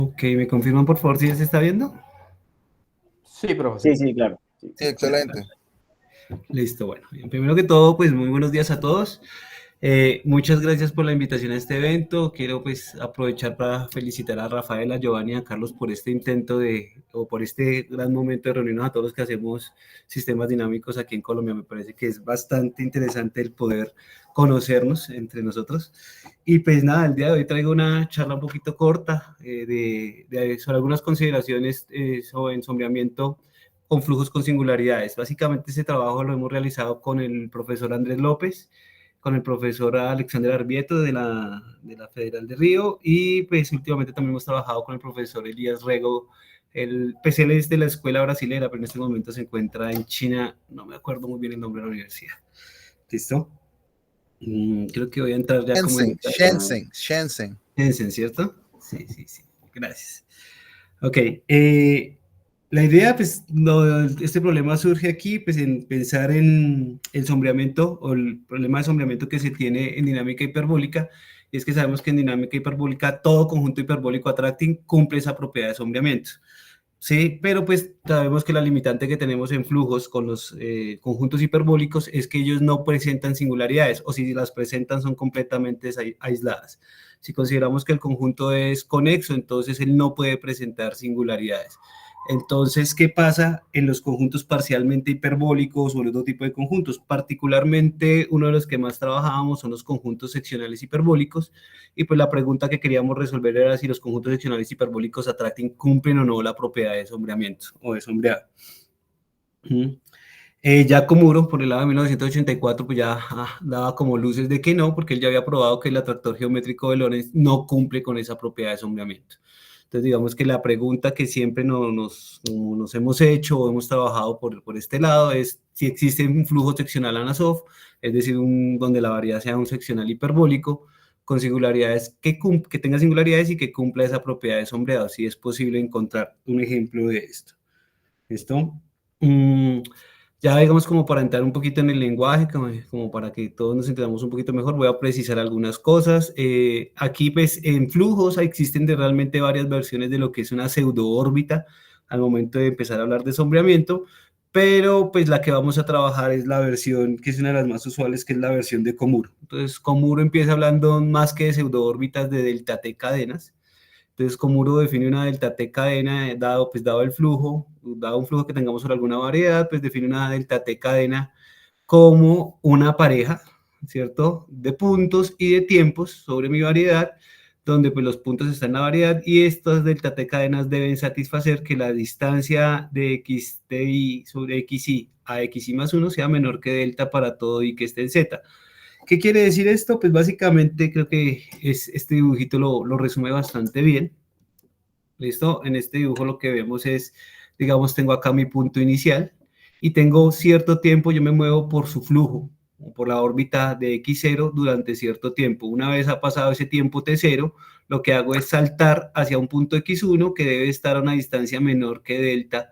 Ok, ¿me confirman por favor si ya se está viendo? Sí, Sí, profesor. sí, claro. Sí. Sí, excelente. Listo, bueno. Primero que todo, pues muy buenos días a todos. Muchas gracias por la invitación a este evento. Quiero pues aprovechar para felicitar a Rafael, a Giovanni y a Carlos por este intento o por este gran momento de reunirnos a todos los que hacemos sistemas dinámicos aquí en Colombia. Me parece que es bastante interesante el poder conocernos entre nosotros. Y pues nada, el día de hoy traigo una charla un poquito corta sobre algunas consideraciones sobre ensombramiento con flujos con singularidades. Básicamente ese trabajo lo hemos realizado con el profesor Andrés López, con el profesor Alexander Arbieto de la Federal de Río y pues últimamente también hemos trabajado con el profesor Elías Rego. Pues él es de la escuela brasilera, pero en este momento se encuentra en China, no me acuerdo muy bien el nombre de la universidad. ¿Listo? Creo que voy a entrar ya como en detalle. Shenzhen, ¿cierto? Sí, sí, sí. Gracias. Ok. La idea, pues, este problema surge aquí, pues, en pensar en el sombreamiento o el problema de sombreamiento que se tiene en dinámica hiperbólica, y es que sabemos que en dinámica hiperbólica todo conjunto hiperbólico attracting cumple esa propiedad de sombreamiento. Sí, pero pues sabemos que la limitante que tenemos en flujos con los conjuntos hiperbólicos es que ellos no presentan singularidades, o si las presentan son completamente aisladas. Si consideramos que el conjunto es conexo, entonces él no puede presentar singularidades. Entonces, ¿qué pasa en los conjuntos parcialmente hiperbólicos o en otro tipo de conjuntos? Particularmente, uno de los que más trabajábamos son los conjuntos seccionales hiperbólicos, y pues la pregunta que queríamos resolver era si los conjuntos seccionales hiperbólicos attracting cumplen o no la propiedad de sombreamiento o de sombreado. Ya Komuro, por el lado de 1984, pues ya daba como luces de que no, porque él ya había probado que el atractor geométrico de Lorentz no cumple con esa propiedad de sombreamiento. Entonces, digamos que la pregunta que siempre nos hemos hecho o hemos trabajado por este lado es si existe un flujo seccional Anosov, es decir, donde la variedad sea un seccional hiperbólico, con singularidades que tenga singularidades y que cumpla esa propiedad de sombreado, si es posible encontrar un ejemplo de esto. ¿Listo? Ya digamos como para entrar un poquito en el lenguaje, como para que todos nos entendamos un poquito mejor, voy a precisar algunas cosas. Aquí pues en flujos existen realmente varias versiones de lo que es una pseudoórbita al momento de empezar a hablar de sombreamiento, pero pues la que vamos a trabajar es la versión que es una de las más usuales, que es la versión de Komuro. Entonces Komuro empieza hablando más que de pseudoórbitas de delta T cadenas. Entonces, Komuro define una delta T cadena, dado el flujo, dado un flujo que tengamos sobre alguna variedad, pues define una delta T cadena como una pareja, ¿cierto? De puntos y de tiempos sobre mi variedad, donde pues los puntos están en la variedad y estas delta T cadenas deben satisfacer que la distancia de xti sobre xi a xi más 1 sea menor que delta para todo y que esté en z. ¿Qué quiere decir esto? Pues básicamente creo que este dibujito lo resume bastante bien. ¿Listo? En este dibujo lo que vemos es, digamos, tengo acá mi punto inicial y tengo cierto tiempo, yo me muevo por su flujo, o por la órbita de x0 durante cierto tiempo. Una vez ha pasado ese tiempo t0, lo que hago es saltar hacia un punto x1 que debe estar a una distancia menor que delta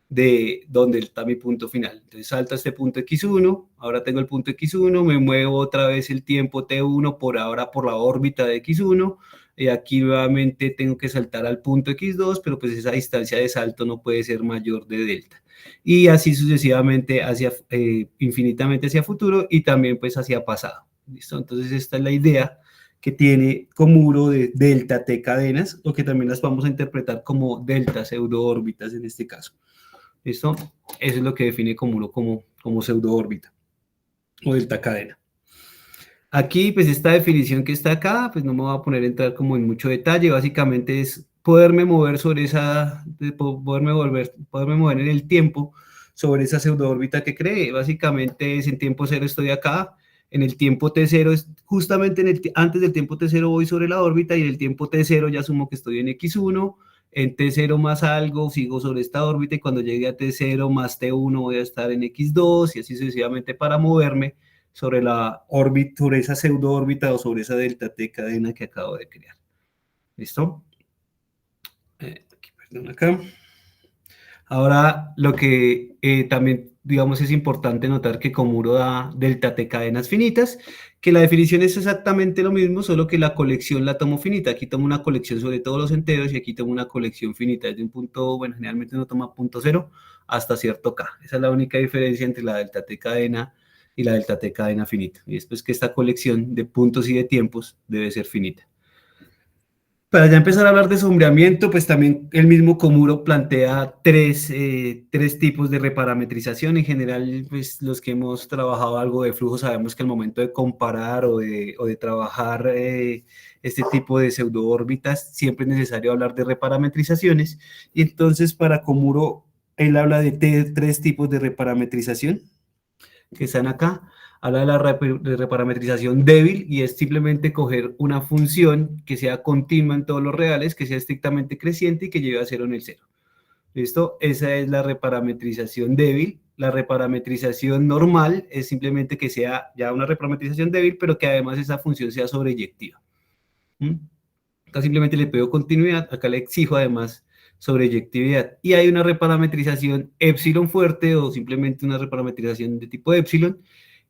de donde está mi punto final. Entonces salto a este punto x1, ahora tengo el punto x1, me muevo otra vez el tiempo t1 por ahora por la órbita de x1, y aquí nuevamente tengo que saltar al punto x2, pero pues esa distancia de salto no puede ser mayor de delta. Y así sucesivamente hacia, infinitamente hacia futuro y también pues hacia pasado. ¿Listo? Entonces esta es la idea que tiene Komuro de delta t cadenas, o que también las vamos a interpretar como delta pseudoórbitas en este caso. ¿Listo? Eso es lo que define como pseudoórbita o delta cadena. Aquí, pues esta definición que está acá, pues no me voy a poner a entrar como en mucho detalle, básicamente es poderme mover sobre poderme mover en el tiempo sobre esa pseudoórbita que cree. Básicamente es en tiempo cero estoy acá, en el tiempo t0 es justamente antes del tiempo t0 voy sobre la órbita y en el tiempo t0 ya asumo que estoy en x1, en t0 más algo sigo sobre esta órbita y cuando llegue a t0 más t1 voy a estar en x2 y así sucesivamente para moverme sobre la órbita, sobre esa pseudoórbita o sobre esa delta T cadena que acabo de crear. ¿Listo? Aquí, perdón, acá. Ahora, lo que también digamos, es importante notar que Komuro da delta t cadenas finitas, que la definición es exactamente lo mismo, solo que la colección la tomo finita. Aquí tomo una colección sobre todos los enteros y aquí tomo una colección finita desde un punto, bueno, generalmente uno toma punto cero hasta cierto k. Esa es la única diferencia entre la delta t cadena y la delta t cadena finita. Y después que esta colección de puntos y de tiempos debe ser finita. Para ya empezar a hablar de sombreamiento, pues también el mismo Komuro plantea tres tipos de reparametrización. En general, pues los que hemos trabajado algo de flujo sabemos que al momento de comparar o de trabajar este tipo de pseudoórbitas, siempre es necesario hablar de reparametrizaciones. Y entonces para Komuro, él habla de tres tipos de reparametrización que están acá. Habla de la reparametrización débil y es simplemente coger una función que sea continua en todos los reales, que sea estrictamente creciente y que lleve a cero en el cero. ¿Listo? Esa es la reparametrización débil. La reparametrización normal es simplemente que sea ya una reparametrización débil, pero que además esa función sea sobreyectiva. Acá simplemente le pido continuidad, acá le exijo además sobreyectividad. Y hay una reparametrización epsilon fuerte o simplemente una reparametrización de tipo epsilon,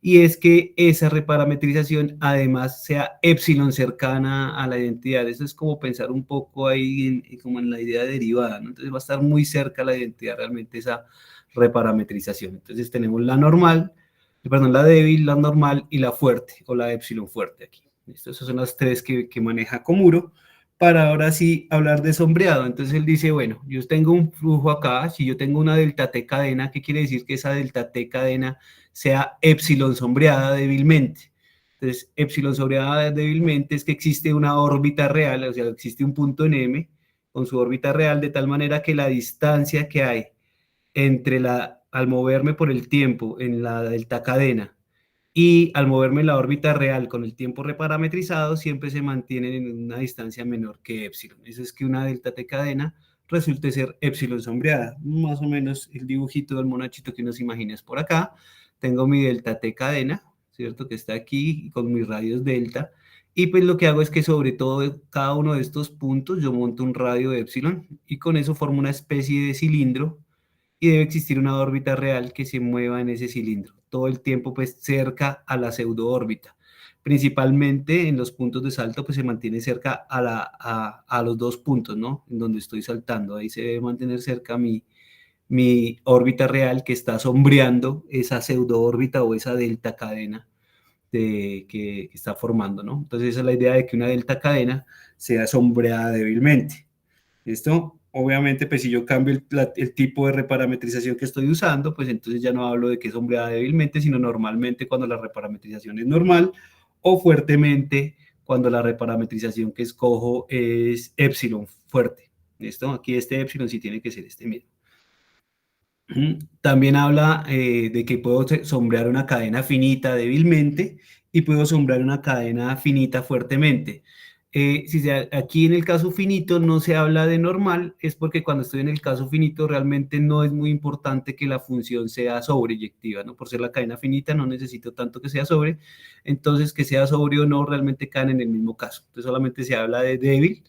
y es que esa reparametrización además sea epsilon cercana a la identidad. Eso es como pensar un poco ahí como en la idea derivada, ¿no? Entonces va a estar muy cerca a la identidad realmente esa reparametrización. Entonces tenemos la normal, perdón, la débil, la normal y la fuerte o la epsilon fuerte aquí. Esas son las tres que maneja Komuro para ahora sí hablar de sombreado. Entonces él dice, bueno, yo tengo un flujo acá, si yo tengo una delta T cadena, ¿qué quiere decir que esa delta T cadena sea epsilon sombreada débilmente? Entonces, epsilon sombreada débilmente es que existe una órbita real, o sea, existe un punto en M con su órbita real, de tal manera que la distancia que hay entre al moverme por el tiempo en la delta cadena y al moverme en la órbita real con el tiempo reparametrizado, siempre se mantienen en una distancia menor que epsilon. Eso es que una delta T cadena resulte ser epsilon sombreada. Más o menos el dibujito del monachito que nos imagines por acá. Tengo mi delta T cadena, ¿cierto? Que está aquí con mis radios delta. Y pues lo que hago es que sobre todo cada uno de estos puntos yo monto un radio de epsilon y con eso formo una especie de cilindro y debe existir una órbita real que se mueva en ese cilindro, todo el tiempo pues cerca a la pseudoórbita. Principalmente en los puntos de salto pues se mantiene cerca a los dos puntos, ¿no? En donde estoy saltando, ahí se debe mantener cerca mi órbita real que está sombreando esa pseudoórbita o esa delta cadena que está formando, ¿no? Entonces esa es la idea de que una delta cadena sea sombreada débilmente. ¿Listo? Obviamente, pues si yo cambio el tipo de reparametrización que estoy usando, pues entonces ya no hablo de que es sombreada débilmente, sino normalmente cuando la reparametrización es normal o fuertemente cuando la reparametrización que escojo es epsilon fuerte. ¿Listo? Aquí este epsilon sí tiene que ser este mismo. También habla de que puedo sombrear una cadena finita débilmente y puedo sombrear una cadena finita fuertemente. Aquí en el caso finito no se habla de normal, es porque cuando estoy en el caso finito realmente no es muy importante que la función sea sobreyectiva, ¿no? Por ser la cadena finita no necesito tanto que sea sobre, entonces que sea sobre o no realmente caen en el mismo caso. Entonces solamente se habla de débil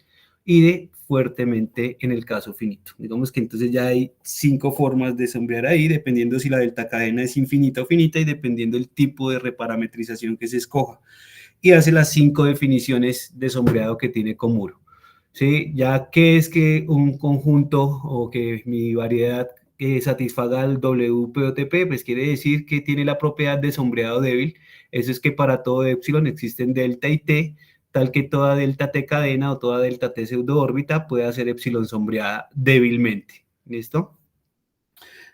y de fuertemente en el caso finito. Digamos que entonces ya hay 5 formas de sombrear ahí, dependiendo si la delta cadena es infinita o finita y dependiendo el tipo de reparametrización que se escoja. Y hace las 5 definiciones de sombreado que tiene Komuro. ¿Sí? Ya que es que un conjunto o que mi variedad satisfaga el WPOTP, pues quiere decir que tiene la propiedad de sombreado débil. Eso es que para todo epsilon existen delta y t, tal que toda delta t cadena o toda delta t pseudoórbita puede hacer epsilon sombreada débilmente. ¿Listo?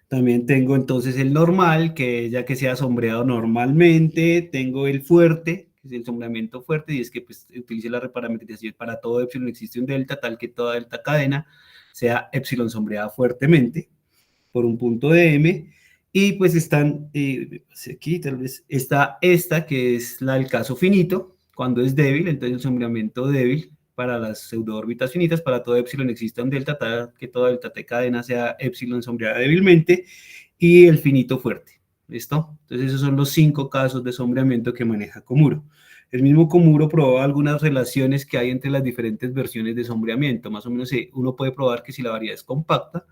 También tengo entonces el normal, que ya que sea sombreado normalmente, tengo el fuerte, que es el sombreamiento fuerte, y es que pues utilice la reparametrización para todo epsilon existe un delta, tal que toda delta cadena sea epsilon sombreada fuertemente por un punto de M, y pues están, aquí tal vez está esta, que es la del caso finito, cuando es débil, entonces el sombreamiento débil para las pseudoórbitas finitas, para todo epsilon existe un delta, tal que toda delta t cadena sea epsilon sombreada débilmente, y el finito fuerte, ¿listo? Entonces esos son los 5 casos de sombreamiento que maneja Komuro. El mismo Komuro probó algunas relaciones que hay entre las diferentes versiones de sombreamiento, más o menos uno puede probar que si la variedad es compacta,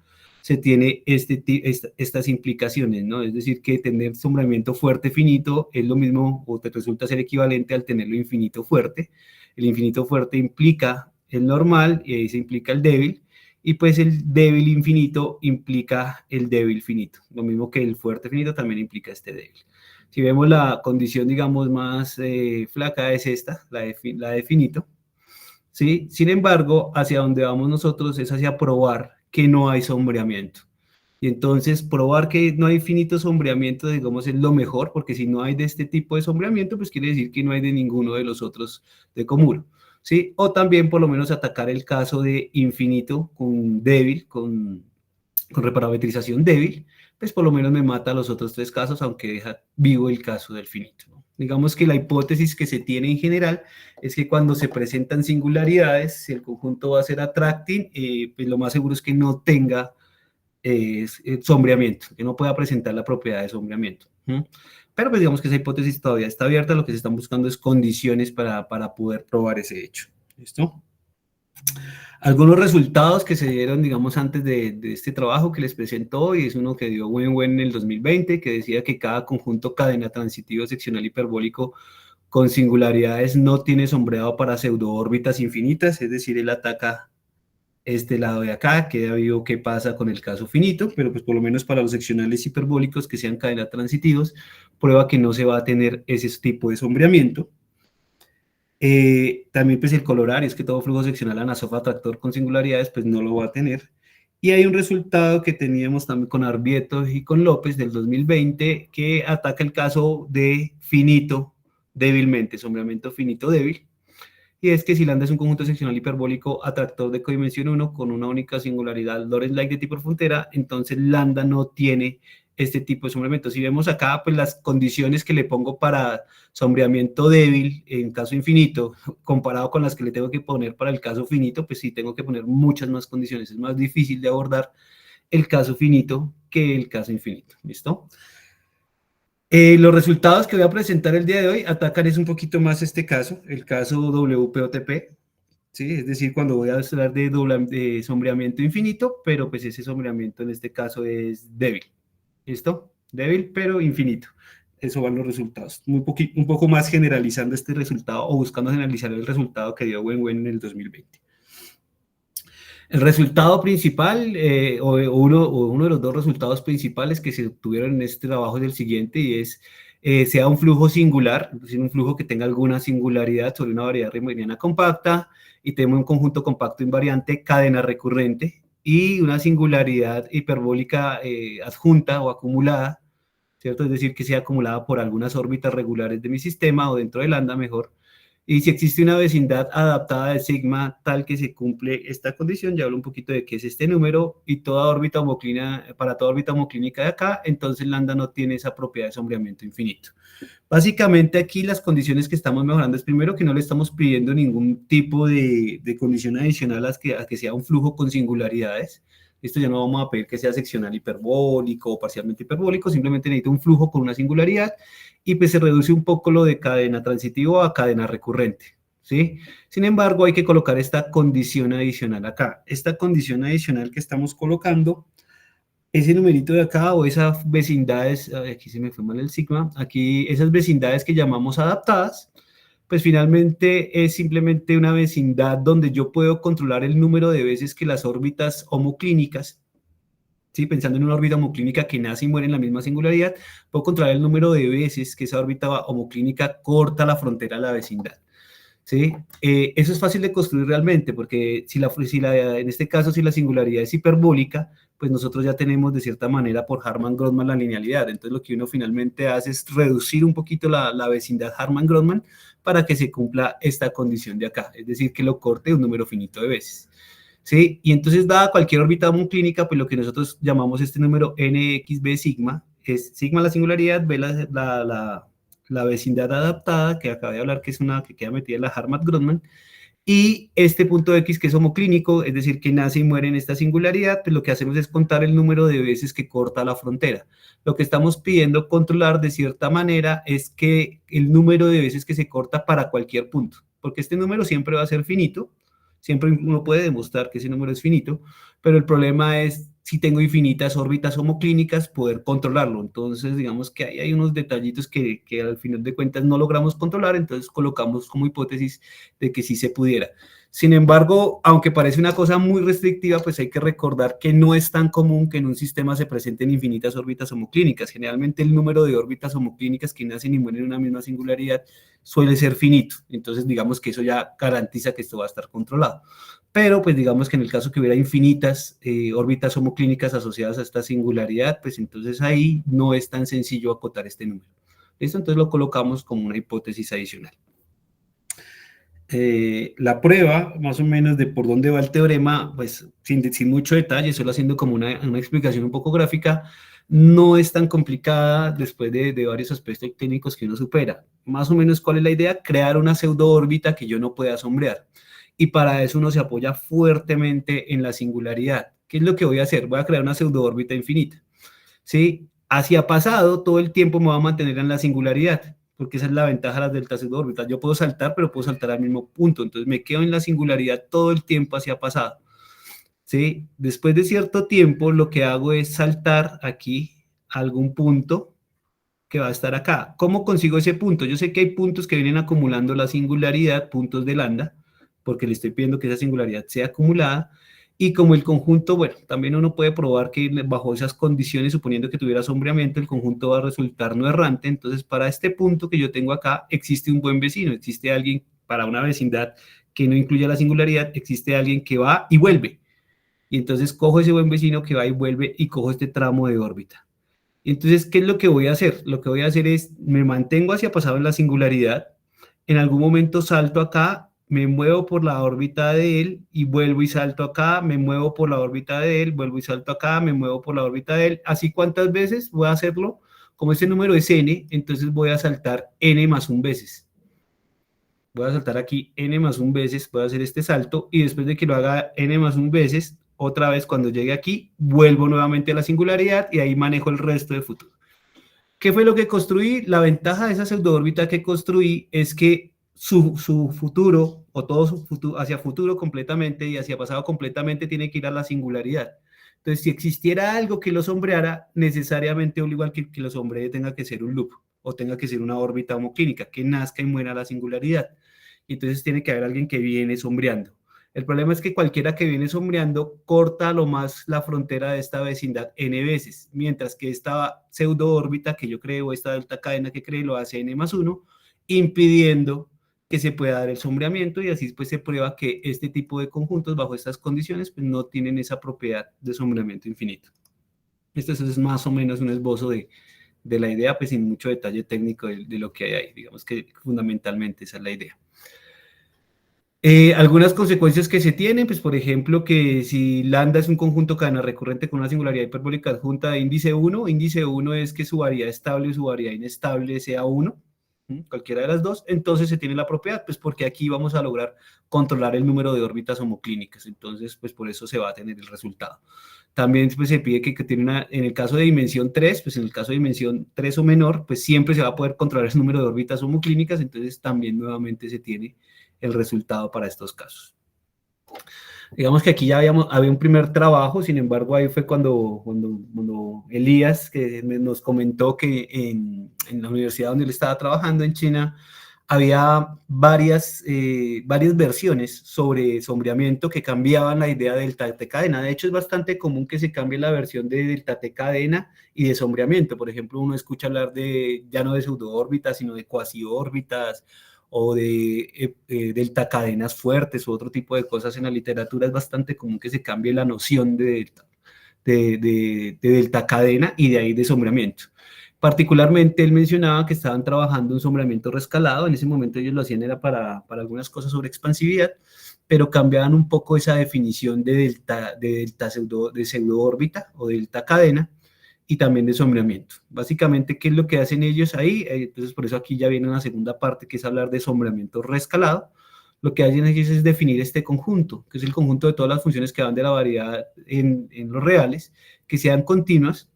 se tiene estas implicaciones, ¿no? Es decir, que tener sombreamiento fuerte finito es lo mismo o te resulta ser equivalente al tenerlo infinito fuerte. El infinito fuerte implica el normal y ahí se implica el débil, y pues el débil infinito implica el débil finito. Lo mismo que el fuerte finito también implica este débil. Si vemos la condición, digamos, más flaca es esta, la de finito, ¿sí? Sin embargo, hacia donde vamos nosotros es hacia probar que no hay sombreamiento. Y entonces probar que no hay finito sombreamiento, digamos, es lo mejor, porque si no hay de este tipo de sombreamiento, pues quiere decir que no hay de ninguno de los otros de Komuro, ¿sí? O también por lo menos atacar el caso de infinito con débil, con reparametrización débil, pues por lo menos me mata los otros tres casos, aunque deja vivo el caso del finito, ¿no? Digamos que la hipótesis que se tiene en general es que cuando se presentan singularidades, si el conjunto va a ser attracting, pues lo más seguro es que no tenga sombreamiento, que no pueda presentar la propiedad de sombreamiento. Pero pues digamos que esa hipótesis todavía está abierta, lo que se están buscando es condiciones para poder probar ese hecho. ¿Listo? Algunos resultados que se dieron, digamos, antes de este trabajo que les presentó, y es uno que dio Wen en el 2020, que decía que cada conjunto cadena transitivo seccional hiperbólico con singularidades no tiene sombreado para pseudoórbitas infinitas, es decir, él ataca este lado de acá, queda vivo qué pasa con el caso finito, pero pues por lo menos para los seccionales hiperbólicos que sean cadena transitivos, prueba que no se va a tener ese tipo de sombreamiento. También pues el colorario es que todo flujo seccional anasofa atractor con singularidades pues no lo va a tener. Y hay un resultado que teníamos también con Arbieto y con López del 2020 que ataca el caso de finito débilmente, sombreamiento finito débil. Y es que si lambda es un conjunto seccional hiperbólico atractor de codimensión 1 con una única singularidad Lorentz-like de tipo frontera, entonces lambda no tiene este tipo de sombreamiento. Si vemos acá, pues las condiciones que le pongo para sombreamiento débil en caso infinito, comparado con las que le tengo que poner para el caso finito, pues sí tengo que poner muchas más condiciones. Es más difícil de abordar el caso finito que el caso infinito. ¿Listo? Los resultados que voy a presentar el día de hoy atacan es un poquito más este caso, el caso WPOTP, ¿sí? Es decir, cuando voy a hablar de sombreamiento infinito, pero pues ese sombreamiento en este caso es débil, ¿listo? Débil, pero infinito. Eso van los resultados. Un poco más generalizando este resultado o buscando generalizar el resultado que dio Wen en el 2020. El resultado principal, uno de los dos resultados principales que se obtuvieron en este trabajo es el siguiente, y es, sea un flujo singular, es decir, un flujo que tenga alguna singularidad sobre una variedad riemanniana compacta, y tenemos un conjunto compacto invariante, cadena recurrente, y una singularidad hiperbólica adjunta o acumulada, ¿cierto? Es decir, que sea acumulada por algunas órbitas regulares de mi sistema, o dentro del lambda mejor. Y si existe una vecindad adaptada de sigma tal que se cumple esta condición, ya hablo un poquito de qué es este número, y toda órbita homoclínica, para toda órbita homoclínica de acá, entonces lambda no tiene esa propiedad de sombreamiento infinito. Básicamente aquí las condiciones que estamos mejorando es primero que no le estamos pidiendo ningún tipo de condición adicional a que sea un flujo con singularidades. Esto ya no vamos a pedir que sea seccional hiperbólico o parcialmente hiperbólico, simplemente necesito un flujo con una singularidad, y pues se reduce un poco lo de cadena transitivo a cadena recurrente, ¿sí? Sin embargo, hay que colocar esta condición adicional acá. Esta condición adicional que estamos colocando, ese numerito de acá o esas vecindades, aquí se me fue mal el sigma, aquí esas vecindades que llamamos adaptadas, pues finalmente es simplemente una vecindad donde yo puedo controlar el número de veces que las órbitas homoclínicas, ¿sí? Pensando en una órbita homoclínica que nace y muere en la misma singularidad, puedo controlar el número de veces que esa órbita homoclínica corta la frontera de la vecindad, ¿sí? Eso es fácil de construir realmente, porque en este caso, si la singularidad es hiperbólica, pues nosotros ya tenemos de cierta manera por Harman-Grossman la linealidad. Entonces lo que uno finalmente hace es reducir un poquito la vecindad Harman-Grossman para que se cumpla esta condición de acá, es decir, que lo corte un número finito de veces, ¿sí? Y entonces, dada cualquier órbita homoclínica, pues lo que nosotros llamamos este número nxb sigma, es sigma la singularidad, b la vecindad adaptada, que acabé de hablar, que es una que queda metida en la Harman-Grossman, y este punto X que es homoclínico, es decir, que nace y muere en esta singularidad, pues lo que hacemos es contar el número de veces que corta la frontera. Lo que estamos pidiendo controlar de cierta manera es que el número de veces que se corta para cualquier punto, porque este número siempre va a ser finito, siempre uno puede demostrar que ese número es finito, pero el problema es si tengo infinitas órbitas homoclínicas, poder controlarlo. Entonces, digamos que ahí hay unos detallitos que al final de cuentas no logramos controlar, entonces colocamos como hipótesis de que sí se pudiera. Sin embargo, aunque parece una cosa muy restrictiva, pues hay que recordar que no es tan común que en un sistema se presenten infinitas órbitas homoclínicas. Generalmente el número de órbitas homoclínicas que nacen y mueren en una misma singularidad suele ser finito. Entonces, digamos que eso ya garantiza que esto va a estar controlado. Pero, pues digamos que en el caso que hubiera infinitas órbitas homoclínicas asociadas a esta singularidad, pues entonces ahí no es tan sencillo acotar este número. ¿Listo? Entonces lo colocamos como una hipótesis adicional. La prueba, más o menos, de por dónde va el teorema, pues sin mucho detalle, solo haciendo como una explicación un poco gráfica, no es tan complicada después de varios aspectos técnicos que uno supera. Más o menos, ¿cuál es la idea? Crear una pseudo-órbita que yo no pueda sombrear. Y para eso uno se apoya fuertemente en la singularidad. ¿Qué es lo que voy a hacer? Voy a crear una pseudo-órbita infinita. ¿Sí? Hacia pasado, todo el tiempo me voy a mantener en la singularidad, porque esa es la ventaja de las delta pseudo-órbitas. Yo puedo saltar, pero puedo saltar al mismo punto. Entonces me quedo en la singularidad todo el tiempo hacia pasado. ¿Sí? Después de cierto tiempo, lo que hago es saltar aquí a algún punto que va a estar acá. ¿Cómo consigo ese punto? Yo sé que hay puntos que vienen acumulando la singularidad, puntos de lambda, porque le estoy pidiendo que esa singularidad sea acumulada, y como el conjunto, bueno, también uno puede probar que bajo esas condiciones, suponiendo que tuviera sombreamiento, el conjunto va a resultar no errante. Entonces, para este punto que yo tengo acá, existe un buen vecino, existe alguien para una vecindad que no incluya la singularidad, existe alguien que va y vuelve. Y entonces cojo ese buen vecino que va y vuelve y cojo este tramo de órbita. Entonces, ¿qué es lo que voy a hacer? Lo que voy a hacer es, me mantengo hacia pasado en la singularidad, en algún momento salto acá, me muevo por la órbita de él y vuelvo y salto acá, me muevo por la órbita de él, vuelvo y salto acá, me muevo por la órbita de él. Así, ¿cuántas veces voy a hacerlo? Como este número es n, entonces voy a saltar n más un veces. Voy a saltar aquí n más un veces, voy a hacer este salto y después de que lo haga n más un veces, otra vez cuando llegue aquí, vuelvo nuevamente a la singularidad y ahí manejo el resto de futuro. ¿Qué fue lo que construí? La ventaja de esa pseudo-órbita que construí es que su futuro, o todo su futuro, hacia futuro completamente y hacia pasado completamente, tiene que ir a la singularidad. Entonces, si existiera algo que lo sombreara, necesariamente, o igual que lo sombree, tenga que ser un loop, o tenga que ser una órbita homoclínica, que nazca y muera la singularidad. Y entonces tiene que haber alguien que viene sombreando. El problema es que cualquiera que viene sombreando corta lo más la frontera de esta vecindad n veces, mientras que esta pseudo órbita que yo creo, esta delta cadena que creo, lo hace n más 1, impidiendo que se pueda dar el sombreamiento, y así pues se prueba que este tipo de conjuntos bajo estas condiciones pues no tienen esa propiedad de sombreamiento infinito. Esto es más o menos un esbozo de la idea, pues sin mucho detalle técnico de lo que hay ahí. Digamos que fundamentalmente esa es la idea. Algunas consecuencias que se tienen, pues por ejemplo, que si lambda es un conjunto cadena recurrente con una singularidad hiperbólica adjunta de índice 1 es que su variedad estable y su variedad inestable sea 1, cualquiera de las dos, entonces se tiene la propiedad, pues porque aquí vamos a lograr controlar el número de órbitas homoclínicas, entonces pues por eso se va a tener el resultado. También pues, se pide que tiene en el caso de dimensión 3, pues en el caso de dimensión 3 o menor, pues siempre se va a poder controlar el número de órbitas homoclínicas, entonces también nuevamente se tiene el resultado para estos casos. Digamos que aquí ya había un primer trabajo, sin embargo ahí fue cuando Elías, que nos comentó que en la universidad donde él estaba trabajando en China, había varias versiones sobre sombreamiento que cambiaban la idea del delta T cadena. De hecho, es bastante común que se cambie la versión de delta T cadena y de sombreamiento. Por ejemplo, uno escucha hablar ya no de pseudoórbitas, sino de cuasiórbitas, o de delta cadenas fuertes u otro tipo de cosas en la literatura. Es bastante común que se cambie la noción de delta cadena y de ahí de sombreamiento. Particularmente él mencionaba que estaban trabajando un sombreamiento rescalado. En ese momento ellos lo hacían era para algunas cosas sobre expansividad, pero cambiaban un poco esa definición de pseudo órbita o delta cadena y también de sombreamiento. Básicamente, ¿qué es lo que hacen ellos ahí? Entonces, por eso aquí ya viene una segunda parte, que es hablar de sombreamiento rescalado. Lo que hacen ellos es definir este conjunto, que es el conjunto de todas las funciones que van de la variedad en los reales, que sean continuas,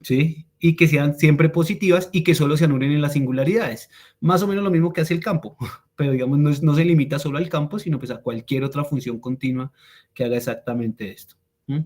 ¿sí? Y que sean siempre positivas y que solo se anulen en las singularidades. Más o menos lo mismo que hace el campo, pero digamos no se limita solo al campo, sino pues a cualquier otra función continua que haga exactamente esto. ¿Mm?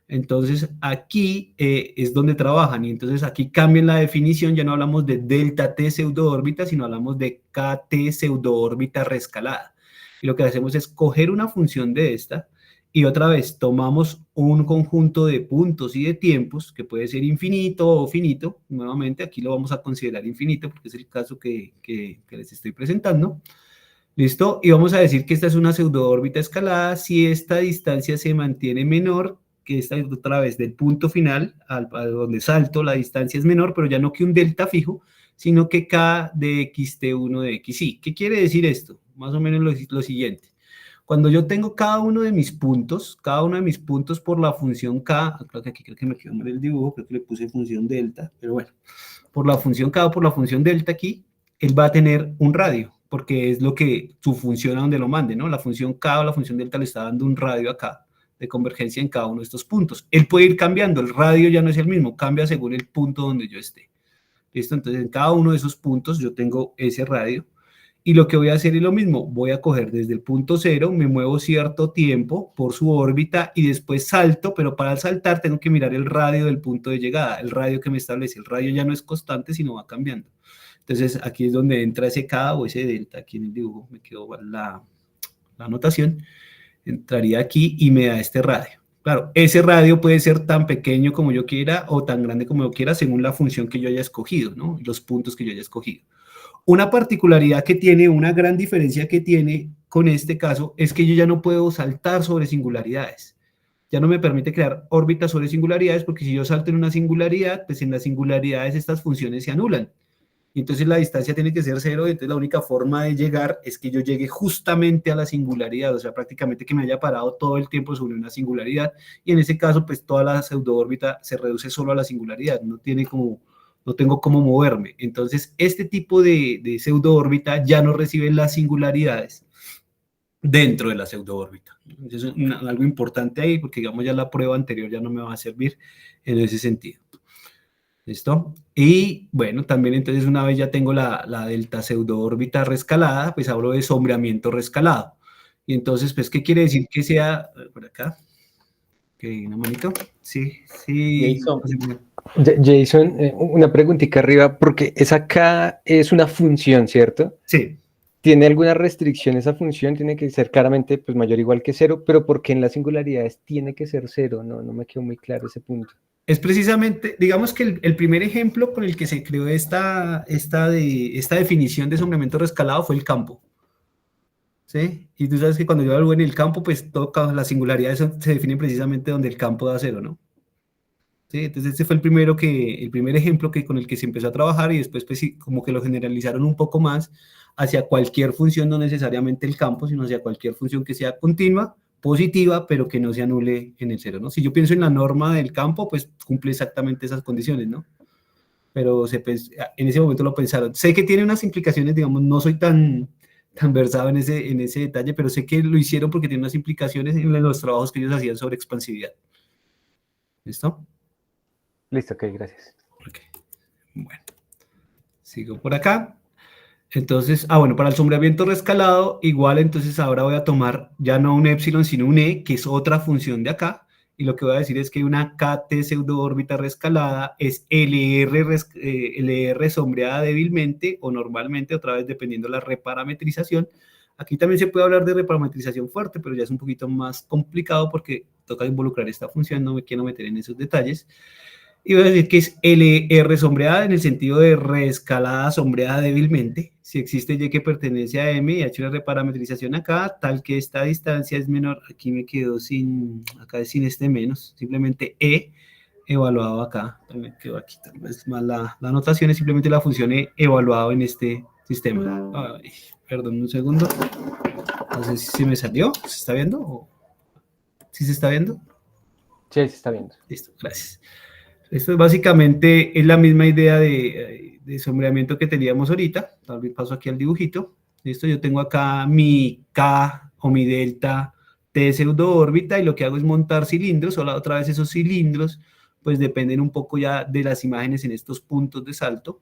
Entonces, aquí es donde trabajan, y entonces aquí cambian la definición, ya no hablamos de delta T pseudoórbita, sino hablamos de KT pseudoórbita reescalada. Y lo que hacemos es coger una función de esta, y otra vez tomamos un conjunto de puntos y de tiempos, que puede ser infinito o finito, nuevamente aquí lo vamos a considerar infinito, porque es el caso que les estoy presentando. ¿Listo? Y vamos a decir que esta es una pseudoórbita escalada si esta distancia se mantiene menor que esta otra vez del punto final a donde salto, la distancia es menor, pero ya no que un delta fijo, sino que k de xt1 de xi. ¿Qué quiere decir esto? Más o menos lo siguiente. Cuando yo tengo cada uno de mis puntos, por la función k, creo que aquí creo que me quedó mal el dibujo, creo que le puse función delta, pero bueno, por la función k o por la función delta aquí, él va a tener un radio, porque es lo que su función a donde lo mande, ¿no? La función k o la función delta le está dando un radio acá de convergencia en cada uno de estos puntos. Él puede ir cambiando, el radio ya no es el mismo, cambia según el punto donde yo esté. ¿Listo? Entonces, en cada uno de esos puntos yo tengo ese radio. Y lo que voy a hacer es lo mismo, voy a coger desde el punto cero, me muevo cierto tiempo por su órbita y después salto, pero para saltar tengo que mirar el radio del punto de llegada, el radio que me establece. El radio ya no es constante, sino va cambiando. Entonces, aquí es donde entra ese K o ese delta, aquí en el dibujo me quedó la anotación, entraría aquí y me da este radio. Claro, ese radio puede ser tan pequeño como yo quiera o tan grande como yo quiera según la función que yo haya escogido, ¿no? Los puntos que yo haya escogido. Una particularidad que tiene, una gran diferencia que tiene con este caso es que yo ya no puedo saltar sobre singularidades. Ya no me permite crear órbitas sobre singularidades porque si yo salto en una singularidad, pues en las singularidades estas funciones se anulan. Y entonces la distancia tiene que ser cero, y entonces la única forma de llegar es que yo llegue justamente a la singularidad, o sea, prácticamente que me haya parado todo el tiempo sobre una singularidad, y en ese caso, pues toda la pseudoórbita se reduce solo a la singularidad, no tengo cómo moverme. Entonces, este tipo de pseudoórbita ya no recibe las singularidades dentro de la pseudoórbita. Entonces, algo importante ahí, porque digamos ya la prueba anterior ya no me va a servir en ese sentido. ¿Listo? Y bueno, también entonces una vez ya tengo la delta pseudoórbita rescalada, pues hablo de sombreamiento rescalado. Y entonces, pues, ¿qué quiere decir que sea? Por acá. Ok, una manito. Sí, sí. Jason, Jason, una preguntita arriba, porque esa K es una función, ¿cierto? Sí. ¿Tiene alguna restricción esa función? Tiene que ser claramente pues, mayor o igual que cero, pero ¿por qué en las singularidades tiene que ser cero? No me quedó muy claro ese punto. Es precisamente, digamos que el primer ejemplo con el que se creó esta definición de sombreamiento rescalado fue el campo. ¿Sí? Y tú sabes que cuando yo hablo en el campo, pues las singularidades se definen precisamente donde el campo da cero, ¿no? ¿Sí? Entonces este fue el primer ejemplo con el que se empezó a trabajar y después pues sí, como que lo generalizaron un poco más hacia cualquier función, no necesariamente el campo, sino hacia cualquier función que sea continua, positiva, pero que no se anule en el cero, ¿no? Si yo pienso en la norma del campo, pues cumple exactamente esas condiciones, ¿no? Pero en ese momento lo pensaron. Sé que tiene unas implicaciones, digamos, no soy tan versado en ese detalle, pero sé que lo hicieron porque tiene unas implicaciones en los trabajos que ellos hacían sobre expansividad. ¿Listo? Listo, ok, gracias. Okay. Bueno, sigo por acá. Entonces, bueno, para el sombreamiento rescalado, igual entonces ahora voy a tomar ya no un épsilon, sino un e, que es otra función de acá, y lo que voy a decir es que una KT pseudoórbita rescalada es LR sombreada débilmente o normalmente, otra vez dependiendo de la reparametrización. Aquí también se puede hablar de reparametrización fuerte, pero ya es un poquito más complicado porque toca involucrar esta función, no me quiero meter en esos detalles. Y voy a decir que es LR sombreada en el sentido de reescalada sombreada débilmente. Si existe Y que pertenece a M y ha hecho una reparametrización acá, tal que esta distancia es menor, aquí me quedo acá es sin este menos, simplemente E evaluado acá, me quedo aquí, tal vez más la anotación es simplemente la función E evaluado en este sistema. Ay, perdón un segundo, no sé si se me salió, ¿se está viendo? ¿Sí se está viendo? Sí, se está viendo. Listo, gracias. Esto es básicamente es la misma idea de sombreamiento que teníamos ahorita. Tal vez paso aquí al dibujito. Listo, yo tengo acá mi K o mi delta T pseudoórbita y lo que hago es montar cilindros. Otra vez esos cilindros pues dependen un poco ya de las imágenes en estos puntos de salto.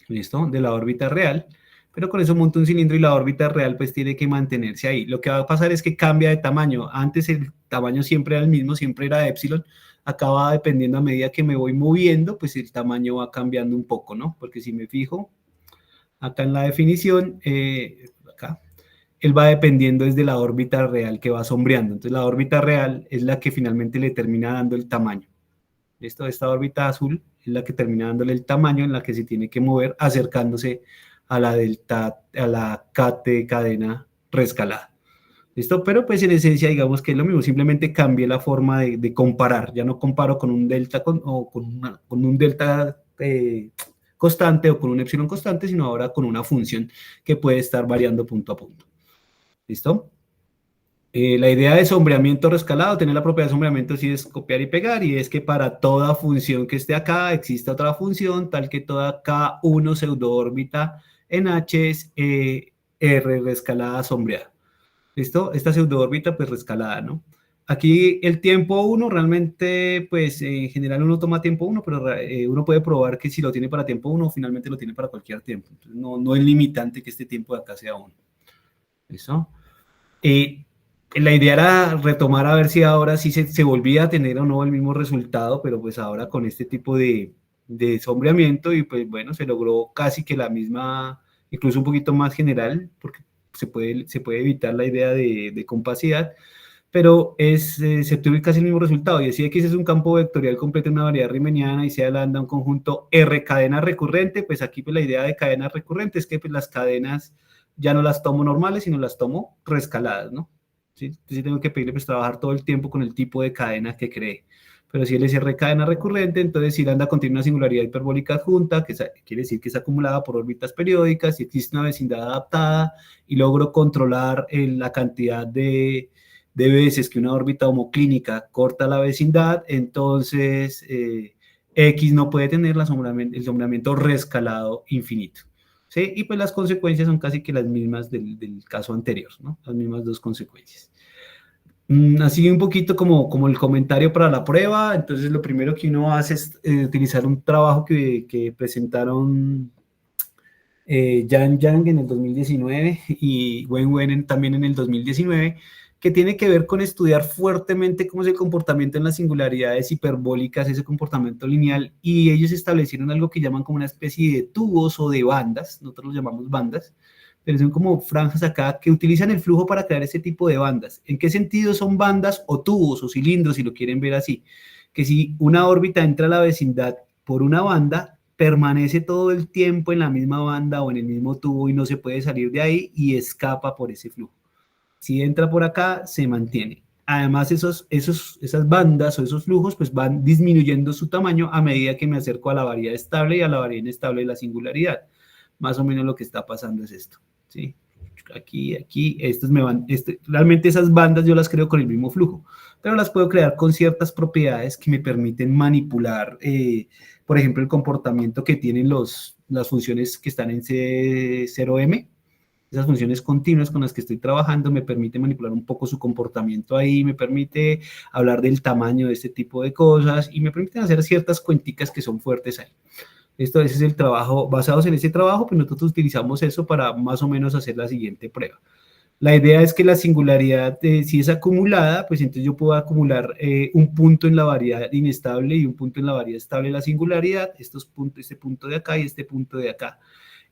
Listo, de la órbita real. pero con eso monta un cilindro y la órbita real pues tiene que mantenerse ahí. Lo que va a pasar es que cambia de tamaño. Antes el tamaño siempre era el mismo, siempre era epsilon. Acá va dependiendo a medida que me voy moviendo, pues el tamaño va cambiando un poco, ¿no? Porque si me fijo acá en la definición, acá, él va dependiendo desde la órbita real que va sombreando. Entonces la órbita real es la que finalmente le termina dando el tamaño. ¿Listo? Esta órbita azul es la que termina dándole el tamaño en la que se tiene que mover acercándose a la delta, a la Kt de cadena rescalada. ¿Listo? Pero pues en esencia digamos que es lo mismo, simplemente cambié la forma de comparar. Ya no comparo con un delta con un delta constante o con un epsilon constante, sino ahora con una función que puede estar variando punto a punto. ¿Listo? La idea de sombreamiento rescalado, tener la propiedad de sombreamiento sí es copiar y pegar, y es que para toda función que esté acá existe otra función, tal que toda K1 pseudoórbita en H es R rescalada sombreada. ¿Listo? Esta pseudoórbita pues rescalada, ¿no? Aquí el tiempo 1 realmente, pues en general uno toma tiempo 1, pero uno puede probar que si lo tiene para tiempo 1, finalmente lo tiene para cualquier tiempo. Entonces, no es limitante que este tiempo de acá sea 1. ¿Listo? La idea era retomar a ver si ahora sí se volvía a tener o no el mismo resultado, pero pues ahora con este tipo de sombreamiento y pues bueno, se logró casi que la misma, incluso un poquito más general, porque se puede evitar la idea de compacidad, pero se obtuvo casi el mismo resultado. Y decía que ese es un campo vectorial completo en una variedad riemanniana y sea lambda un conjunto R cadena recurrente. Pues aquí pues la idea de cadena recurrente es que pues las cadenas ya no las tomo normales, sino las tomo rescaladas, ¿no? ¿Sí? Entonces tengo que pedirle pues trabajar todo el tiempo con el tipo de cadena que cree. Pero si él es R cadena recurrente, entonces si lambda contiene una singularidad hiperbólica adjunta, que quiere decir que es acumulada por órbitas periódicas, si existe una vecindad adaptada y logro controlar la cantidad de veces que una órbita homoclínica corta la vecindad, entonces X no puede tener el sombreamiento rescalado infinito. ¿Sí? Y pues las consecuencias son casi que las mismas del caso anterior, ¿no? Las mismas dos consecuencias. Así un poquito como el comentario para la prueba. Entonces lo primero que uno hace es utilizar un trabajo que presentaron Yang en el 2019 y Wen también en el 2019, que tiene que ver con estudiar fuertemente cómo es el comportamiento en las singularidades hiperbólicas, ese comportamiento lineal, y ellos establecieron algo que llaman como una especie de tubos o de bandas, nosotros los llamamos bandas, pero son como franjas acá que utilizan el flujo para crear ese tipo de bandas. ¿En qué sentido son bandas o tubos o cilindros, si lo quieren ver así? Que si una órbita entra a la vecindad por una banda, permanece todo el tiempo en la misma banda o en el mismo tubo y no se puede salir de ahí y escapa por ese flujo. Si entra por acá, se mantiene. Además, esas bandas o esos flujos pues van disminuyendo su tamaño a medida que me acerco a la variedad estable y a la variedad inestable de la singularidad. Más o menos lo que está pasando es esto, ¿sí? Aquí, realmente esas bandas yo las creo con el mismo flujo, pero las puedo crear con ciertas propiedades que me permiten manipular, por ejemplo, el comportamiento que tienen las funciones que están en C0M. Esas funciones continuas con las que estoy trabajando me permite manipular un poco su comportamiento ahí, me permite hablar del tamaño de este tipo de cosas y me permiten hacer ciertas cuenticas que son fuertes ahí. Ese es el trabajo, basados en ese trabajo, pues nosotros utilizamos eso para más o menos hacer la siguiente prueba. La idea es que la singularidad, si es acumulada, pues entonces yo puedo acumular un punto en la variedad inestable y un punto en la variedad estable de la singularidad, este punto de acá y este punto de acá.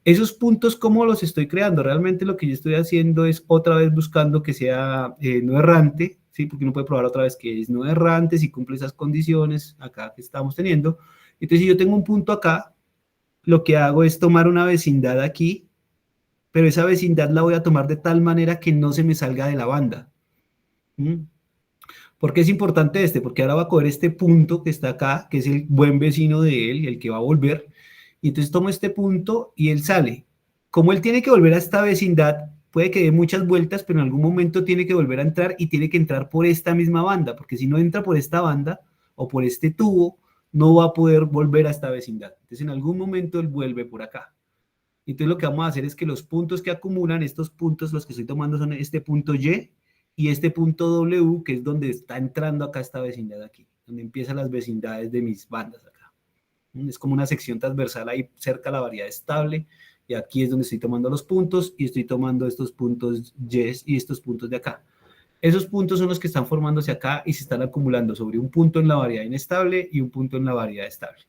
Esos puntos, ¿cómo los estoy creando? Realmente lo que yo estoy haciendo es otra vez buscando que sea no errante, ¿sí? Porque uno puede probar otra vez que es no errante si cumple esas condiciones acá que estamos teniendo. Entonces, si yo tengo un punto acá, lo que hago es tomar una vecindad aquí, pero esa vecindad la voy a tomar de tal manera que no se me salga de la banda. ¿Por qué es importante este? Porque ahora va a coger este punto que está acá, que es el buen vecino de él, el que va a volver, y entonces tomo este punto y él sale. Como él tiene que volver a esta vecindad, puede que dé muchas vueltas, pero en algún momento tiene que volver a entrar y tiene que entrar por esta misma banda, porque si no entra por esta banda o por este tubo, no va a poder volver a esta vecindad. Entonces en algún momento él vuelve por acá. Entonces lo que vamos a hacer es que los puntos que acumulan, estos puntos, los que estoy tomando son este punto y este punto W, que es donde está entrando acá esta vecindad aquí, donde empiezan las vecindades de mis bandas acá. Es como una sección transversal ahí cerca a la variedad estable Y aquí es donde estoy tomando los puntos y estoy tomando estos puntos Y y estos puntos de acá. Esos puntos son los que están formándose acá y se están acumulando sobre un punto en la variedad inestable y un punto en la variedad estable.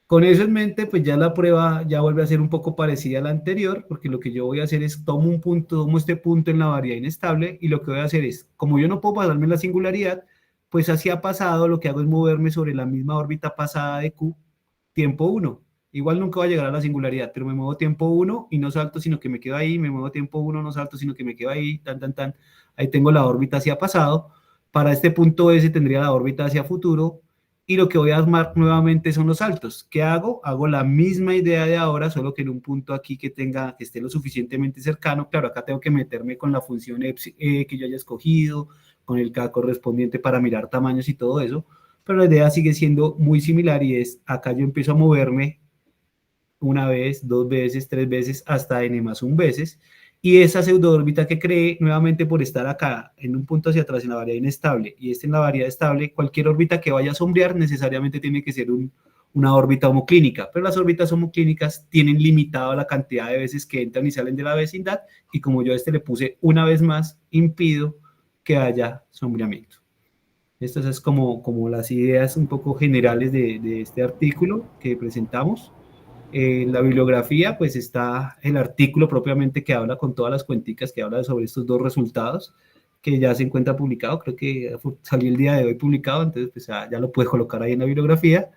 Con eso en mente, pues ya la prueba ya vuelve a ser un poco parecida a la anterior, porque lo que yo voy a hacer es tomo un punto, tomo este punto en la variedad inestable y lo que voy a hacer es, como yo no puedo pasarme la singularidad, pues así ha pasado, lo que hago es moverme sobre la misma órbita pasada de Q, tiempo 1. Igual nunca va a llegar a la singularidad, pero me muevo tiempo 1 y no salto, sino que me quedo ahí, me muevo tiempo 1, no salto, sino que me quedo ahí, tan, tan, tan. Ahí tengo la órbita hacia pasado. Para este punto S tendría la órbita hacia futuro. Y lo que voy a armar nuevamente son los saltos. ¿Qué hago? Hago la misma idea de ahora, solo que en un punto aquí que esté lo suficientemente cercano. Claro, acá tengo que meterme con la función que yo haya escogido, con el K correspondiente para mirar tamaños y todo eso. Pero la idea sigue siendo muy similar y es, acá yo empiezo a moverme una vez, dos veces, tres veces, hasta n más un veces. Y esa pseudoórbita que creé, nuevamente por estar acá en un punto hacia atrás en la variedad inestable y en la variedad estable, cualquier órbita que vaya a sombrear necesariamente tiene que ser una órbita homoclínica, pero las órbitas homoclínicas tienen limitado la cantidad de veces que entran y salen de la vecindad, y como yo a este le puse una vez más, impido que haya sombreamiento. Estas es como las ideas un poco generales de este artículo que presentamos. En la bibliografía, pues está el artículo propiamente que habla con todas las cuenticas, que habla sobre estos dos resultados, que ya se encuentra publicado, creo que salió el día de hoy publicado, entonces pues ya lo puedes colocar ahí en la bibliografía.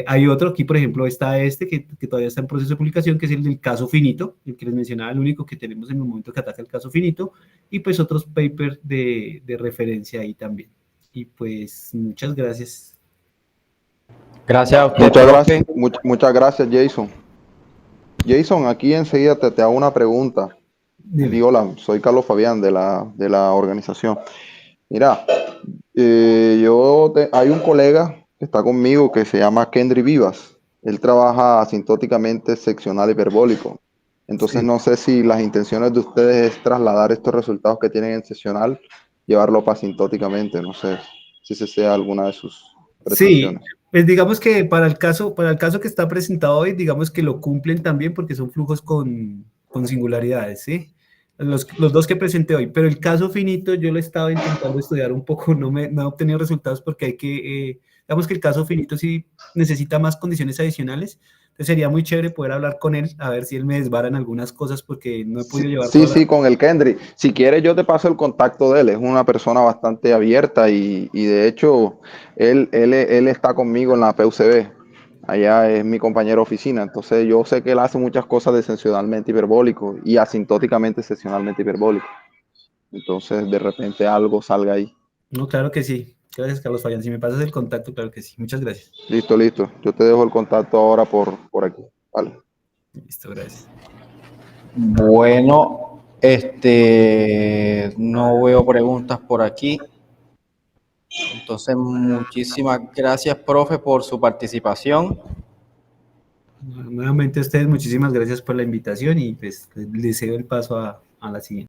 Hay otro, aquí por ejemplo está este, que todavía está en proceso de publicación, que es el del caso finito, el que les mencionaba, el único que tenemos en el momento que ataca el caso finito, y pues otros papers de referencia ahí también. Y pues muchas gracias. Gracias a usted, Muchas gracias, Jason. Jason, aquí enseguida te hago una pregunta. Hola, soy Carlos Fabián de la organización. Mira, hay un colega que está conmigo que se llama Kendry Vivas. Él trabaja asintóticamente seccional hiperbólico. Entonces sí. No sé si las intenciones de ustedes es trasladar estos resultados que tienen en seccional, llevarlo para asintóticamente. No sé si ese sea alguna de sus pretensiones. Sí. Pues digamos que para el caso que está presentado hoy, digamos que lo cumplen también porque son flujos con singularidades, ¿sí? Los dos que presenté hoy, pero el caso finito yo lo he estado intentando estudiar un poco, no he obtenido resultados porque hay que, digamos que el caso finito sí necesita más condiciones adicionales, entonces sería muy chévere poder hablar con él, a ver si él me desvara en algunas cosas porque no he podido llevar Sí, con el Kendry. Si quieres yo te paso el contacto de él, es una persona bastante abierta y de hecho él está conmigo en la PUCB, allá es mi compañero de oficina, entonces yo sé que él hace muchas cosas de seccionalmente hiperbólico y asintóticamente seccionalmente hiperbólico, entonces de repente algo salga ahí. No, claro que sí. Gracias, Carlos Fabián. Si me pasas el contacto, claro que sí. Muchas gracias. Listo. Yo te dejo el contacto ahora por aquí. Vale. Listo, gracias. Bueno, no veo preguntas por aquí. Entonces, muchísimas gracias, profe, por su participación. Nuevamente a ustedes, muchísimas gracias por la invitación y pues les cedo el paso a la siguiente.